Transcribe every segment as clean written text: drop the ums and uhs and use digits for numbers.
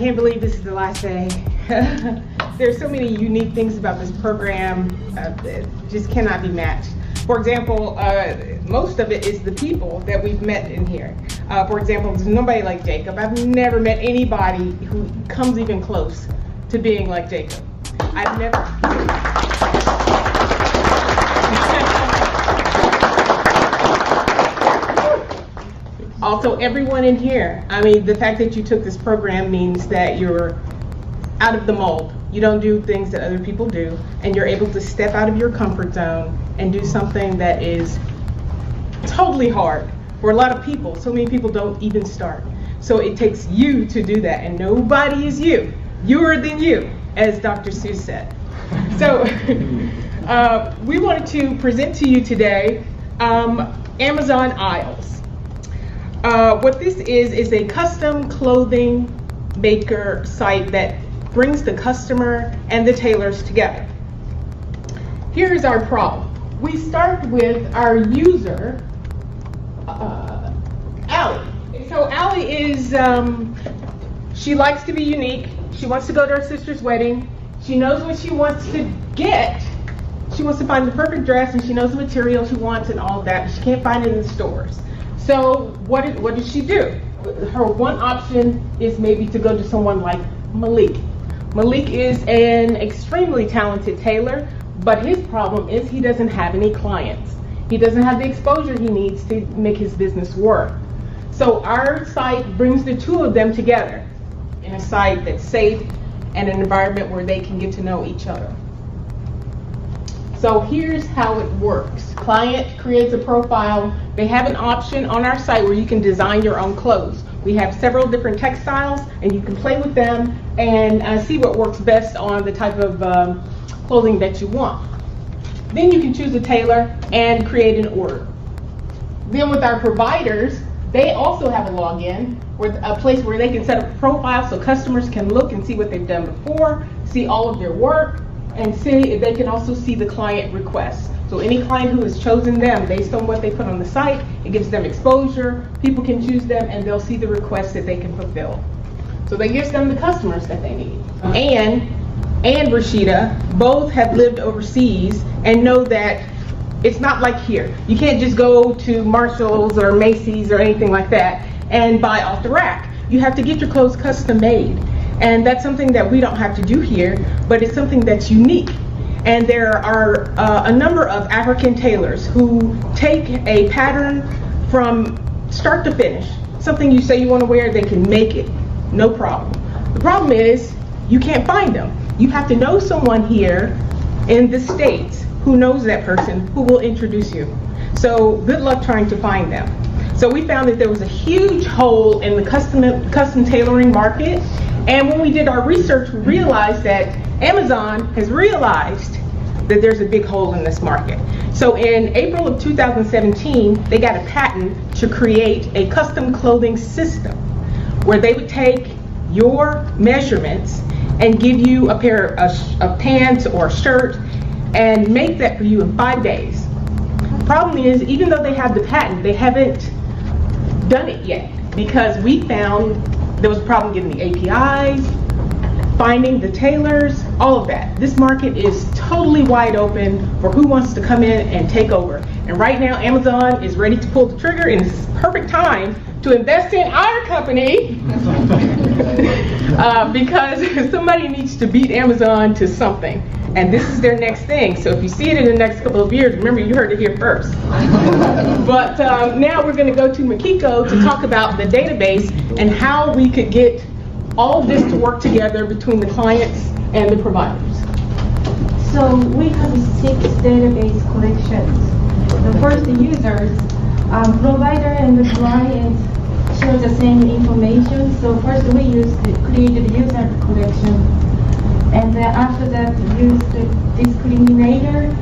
can't believe this is the last day. There's so many unique things about this program that just cannot be matched. For example, most of it is the people that we've met in here. For example, there's nobody like Jacob. I've never met anybody who comes even close to being like Jacob. I've never. Also, everyone in here, I mean, the fact that you took this program means that you're out of the mold. You don't do things that other people do, and you're able to step out of your comfort zone and do something that is totally hard for a lot of people. So many people don't even start. So it takes you to do that, and nobody is you. You're than you, as Dr. Seuss said. So we wanted to present to you today Amazon Aisles. What this is a custom clothing maker site that brings the customer and the tailors together. Here's our problem. We start with our user, Allie. So Allie is, she likes to be unique. She wants to go to her sister's wedding. She knows what she wants to get. She wants to find the perfect dress, and she knows the material she wants and all of that, but she can't find it in the stores. So what does she do? Her one option is maybe to go to someone like Malik. Malik is an extremely talented tailor, but his problem is he doesn't have any clients. He doesn't have the exposure he needs to make his business work. So our site brings the two of them together in a site that's safe and an environment where they can get to know each other. So here's how it works. Client creates a profile. They have an option on our site where you can design your own clothes. We have several different textiles, and you can play with them and see what works best on the type of clothing that you want. Then you can choose a tailor and create an order. Then with our providers, they also have a login, or a place where they can set up a profile so customers can look and see what they've done before, see all of their work, and see if they can also see the client requests. So any client who has chosen them based on what they put on the site, it gives them exposure, people can choose them, and they'll see the requests that they can fulfill. So that gives them the customers that they need. Anne and Rashida both have lived overseas and know that it's not like here. You can't just go to Marshall's or Macy's or anything like that and buy off the rack. You have to get your clothes custom made. And that's something that we don't have to do here, but it's something that's unique. And there are a number of African tailors who take a pattern from start to finish. Something you say you want to wear, they can make it, no problem. The problem is you can't find them. You have to know someone here in the States who knows that person who will introduce you. So good luck trying to find them. So we found that there was a huge hole in the custom tailoring market. And when we did our research, we realized that Amazon has realized that there's a big hole in this market. So in April of 2017, they got a patent to create a custom clothing system where they would take your measurements and give you a pair of pants or a shirt and make that for you in 5 days. The problem is, even though they have the patent, they haven't done it yet because we found there was a problem getting the APIs, finding the tailors, all of that. This market is totally wide open for who wants to come in and take over. And right now, Amazon is ready to pull the trigger, and it's perfect time to invest in our company because somebody needs to beat Amazon to something. And this is their next thing. So if you see it in the next couple of years, remember you heard it here first. But now we're going to go to Makiko to talk about the database and how we could get all of this to work together between the clients and the providers. So we have 6 database collections. The first, users, provider and the client share the same information. So first we created the user collection. And then after that, use the discriminator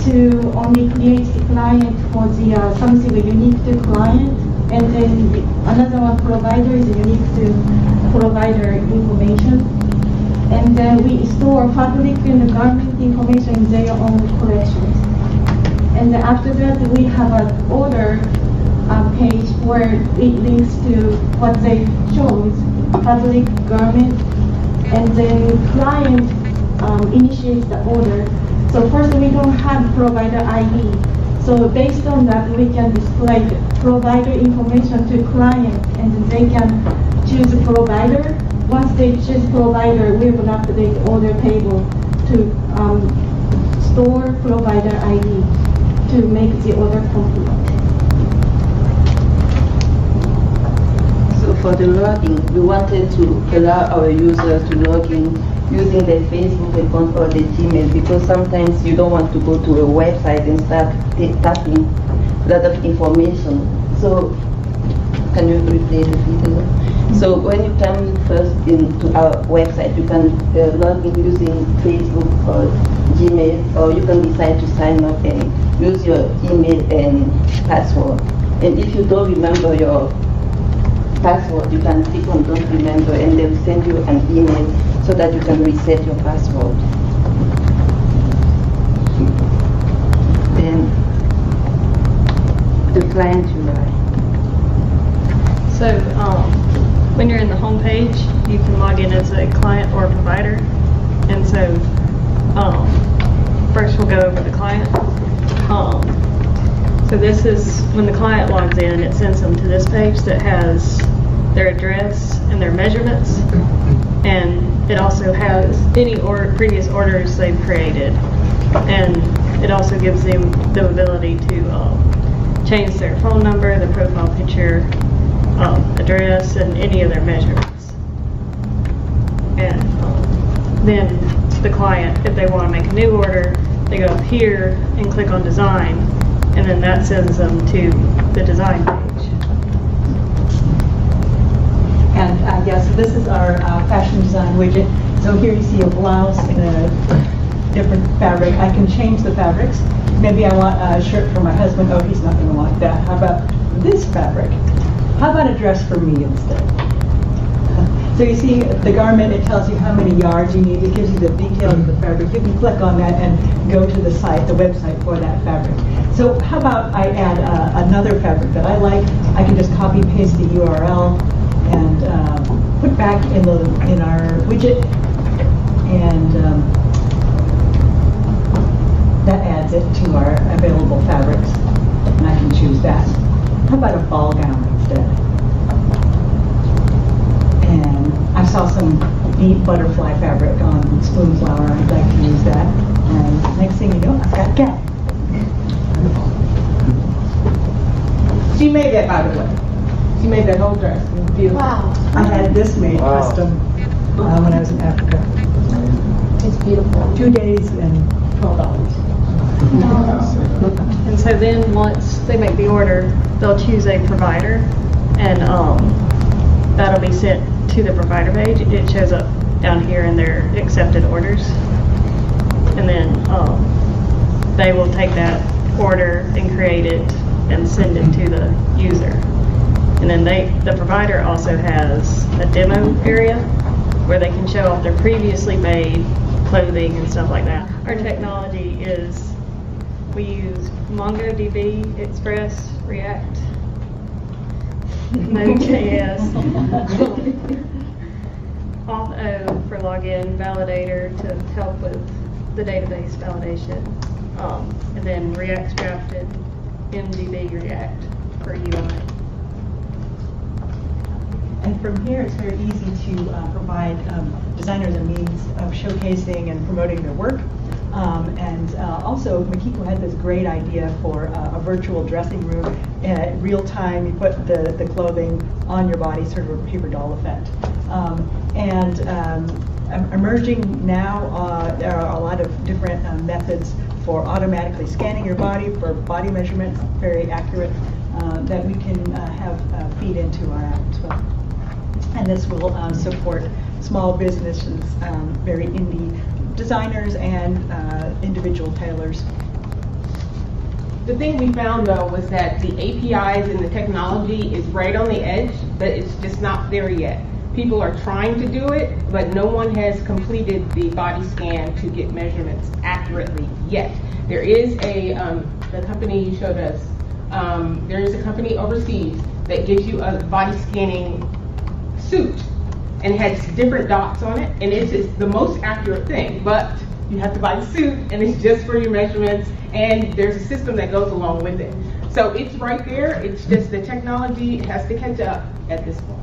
to only create the client for the something unique to client, and then another one provider is unique to provider information. And then we store fabric and garment information in their own collections. And then after that, we have an order page where it links to what they chose public garment, and then client initiates the order. So first we don't have provider ID. So based on that, we can display the provider information to client, and then they can choose a provider. Once they choose provider, we will update the order table to store provider ID to make the order complete. So for the login, we wanted to allow our users to log in using their Facebook account or their Gmail, because sometimes you don't want to go to a website and start typing a lot of information. So, can you replay the video? So when you come first into our website, you can log in using Facebook or Gmail, or you can decide to sign up and use your email and password. And if you don't remember your password, you can click on don't remember, and they'll send you an email so that you can reset your password. Then the client UI. So when you're in the home page, you can log in as a client or a provider. And so first we'll go over the client. So this is when the client logs in, it sends them to this page that has their address and their measurements, and it also has any previous orders they've created, and it also gives them the ability to change their phone number, their profile picture, address, and any of their measurements. And then the client, if they want to make a new order, they go up here and click on design, and then that sends them to the design page. And yes, this is our fashion design widget. So here you see a blouse in a different fabric. I can change the fabrics. Maybe I want a shirt for my husband. Oh, he's not going to like that. How about this fabric? How about a dress for me instead? So you see the garment, it tells you how many yards you need. It gives you the details of the fabric. You can click on that and go to the site, the website for that fabric. So how about I add another fabric that I like? I can just copy paste the URL and put back in our widget, and that adds it to our available fabrics, and I can choose that. How about a ball gown instead? And I saw some neat butterfly fabric on Spoonflower. I'd like to use that. And next thing you know, I've got a cat. She made that, by the way. She made that whole dress. It was beautiful. Wow. I had this made custom when I was in Africa. It's beautiful. 2 days and $12. And so then once they make the order, they'll choose a provider, and that'll be sent to the provider page. It shows up down here in their accepted orders. And then they will take that order and create it and send it to the user. And then the provider also has a demo area where they can show off their previously made clothing and stuff like that. Our technology is, we use MongoDB, Express, React, Node.js, Auth0 for login, Validator to help with the database validation, and then React Drafted, MDB React for UI. And from here, it's very easy to provide designers a means of showcasing and promoting their work. Also, Makiko had this great idea for a virtual dressing room. Real time, you put the clothing on your body, sort of a paper doll effect. Emerging now, there are a lot of different methods for automatically scanning your body for body measurements, very accurate, that we can have feed into our app as well. And this will support small businesses, very indie designers and individual tailors. The thing we found, though, was that the APIs and the technology is right on the edge, but it's just not there yet. People are trying to do it, but no one has completed the body scan to get measurements accurately yet. There is the company you showed us, there is a company overseas that gives you a body scanning suit and it has different dots on it, and it's the most accurate thing, but you have to buy the suit, and it's just for your measurements, and there's a system that goes along with it. So it's right there, it's just the technology has to catch up at this point.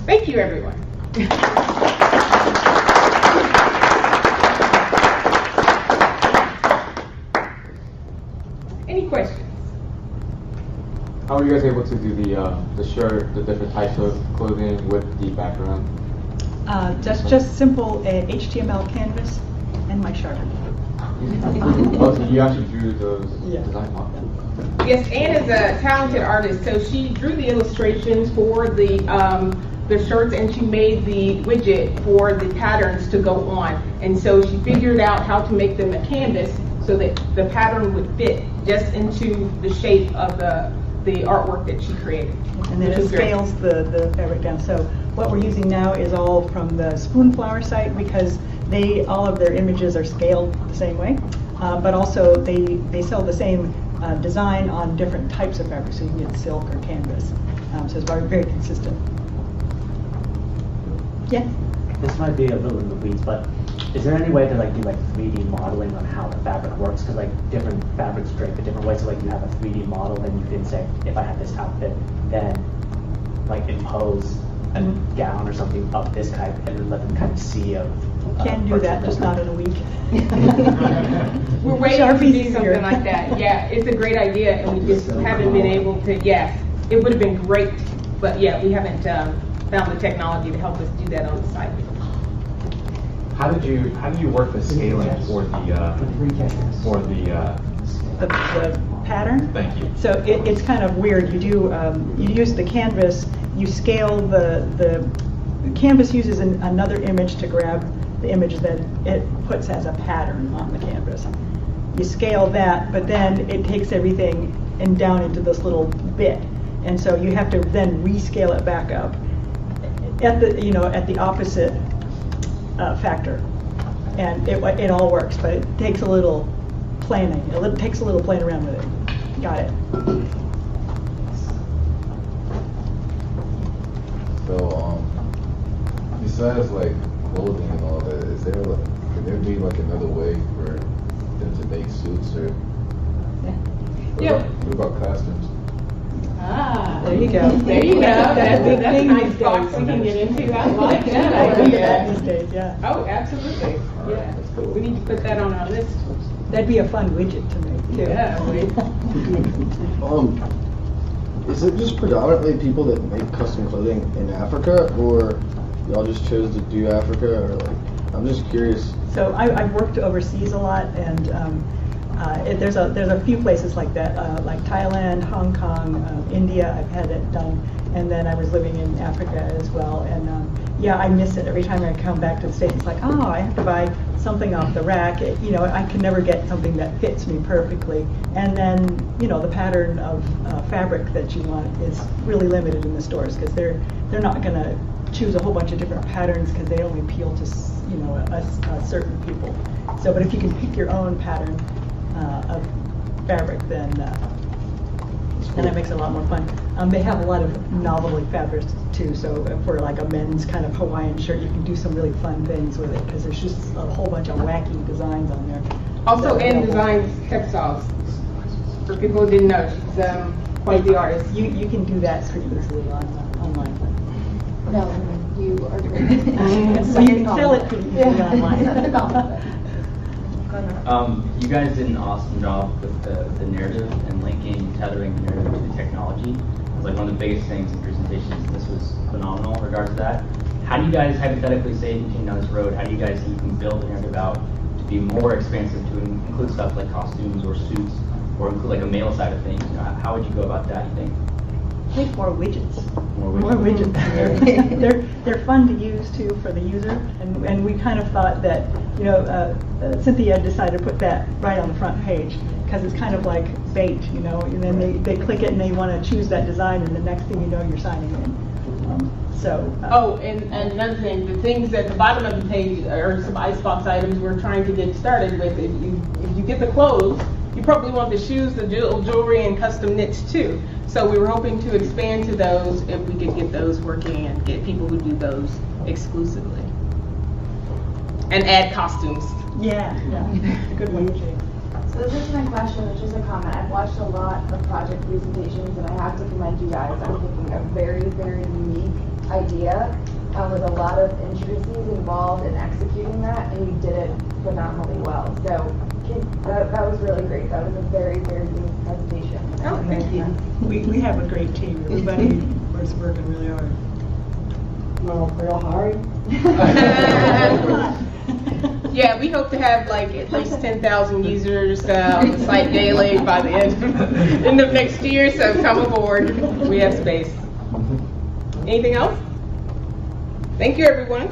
Thank you, everyone. Any questions? How are you guys able to do the shirt, the different types of clothing with the background? Just simple HTML canvas and my Sharpie. Oh, so you actually drew those Yeah. design models? Yes, Anne is a talented artist, so she drew the illustrations for the shirts, and she made the widget for the patterns to go on. And so she figured out how to make them a canvas so that the pattern would fit just into the shape of the artwork that she created. And then it scales the fabric down. So what we're using now is all from the Spoonflower site, because all of their images are scaled the same way, but also they sell the same design on different types of fabric, so you can get silk or canvas. So it's very consistent. Yeah. This might be a little in the weeds, but is there any way to do 3D modeling on how the fabric works? Because different fabrics drape in different ways. So you have a 3D model, then you can say, if I had this outfit, then impose a gown or something of this type, and then let them kind of see of. Can do that, just not in a week. We're waiting to Sharpie's do easier. something like that. Yeah, it's a great idea, and we just haven't been able to. Yes, it would have been great, but yeah, we haven't found the technology to help us do that on the site. How did you work the scaling for The pattern? Thank you. So it's kind of weird. You use the canvas, you scale the canvas uses another image to grab the image that it puts as a pattern on the canvas. You scale that, but then it takes everything and down into this little bit. And so you have to then rescale it back up at the opposite factor. And it all works, but it takes a little planning. It takes a little playing around with it. Got it. So, besides clothing and all that, could there be another way for them to make suits or? Yeah. What about costumes? There you go. There you go. That's a thing nice these box days. we can get into. I like that I do idea. that these days, yeah. Oh, absolutely. Yeah. We need to put that on our list. That'd be a fun widget to make too. Yeah. Is it just predominantly people that make custom clothing in Africa, or y'all just chose to do Africa, or I'm just curious. So I've worked overseas a lot, and there's a few places like that, like Thailand, Hong Kong, India. I've had it done, and then I was living in Africa as well. And yeah, I miss it every time I come back to the States. It's like, oh, I have to buy something off the rack. I can never get something that fits me perfectly. And then the pattern of fabric that you want is really limited in the stores, because they're not going to choose a whole bunch of different patterns, because they only appeal to a certain people. So, but if you can pick your own pattern of fabric, then that makes it a lot more fun. They have a lot of novelty fabrics too, so for a men's kind of Hawaiian shirt, you can do some really fun things with it, because there's just a whole bunch of wacky designs on there. Also, Anne designs textiles. For people who didn't know, she's quite the artist. You can do that pretty easily online. No, you are doing So you can sell it pretty easily online. You guys did an awesome job with the narrative and linking, tethering the narrative to the technology. It was one of the biggest things in presentations. This was phenomenal in regards to that. How do you guys hypothetically say, continuing down this road, how do you guys think you can build a narrative out to be more expansive, to include stuff like costumes or suits, or include a male side of things? How would you go about that, you think? I think more widgets. More widgets. They're fun to use too for the user, and we kind of thought that Cynthia decided to put that right on the front page, because it's kind of like bait, and then they click it and they want to choose that design, and the next thing you know, you're signing in. And another thing, the things at the bottom of the page are some icebox items we're trying to get started with. If you get the clothes, You probably want the shoes, the jewelry, and custom knits too. So we were hoping to expand to those if we could get those working and get people who do those exclusively. And add costumes. Yeah, good one, Jake. So this is my question, which is a comment. I've watched a lot of project presentations, and I have to commend you guys on picking a very, very unique idea with a lot of intricacies involved in executing that, and you did it phenomenally well. So that was really great. That was a very, very unique presentation. Oh, thank you. We have a great team. Everybody was working really hard. Real hard. Yeah, we hope to have like at least 10,000 users on the site daily by the end of next year, so come aboard. We have space. Anything else? Thank you, everyone.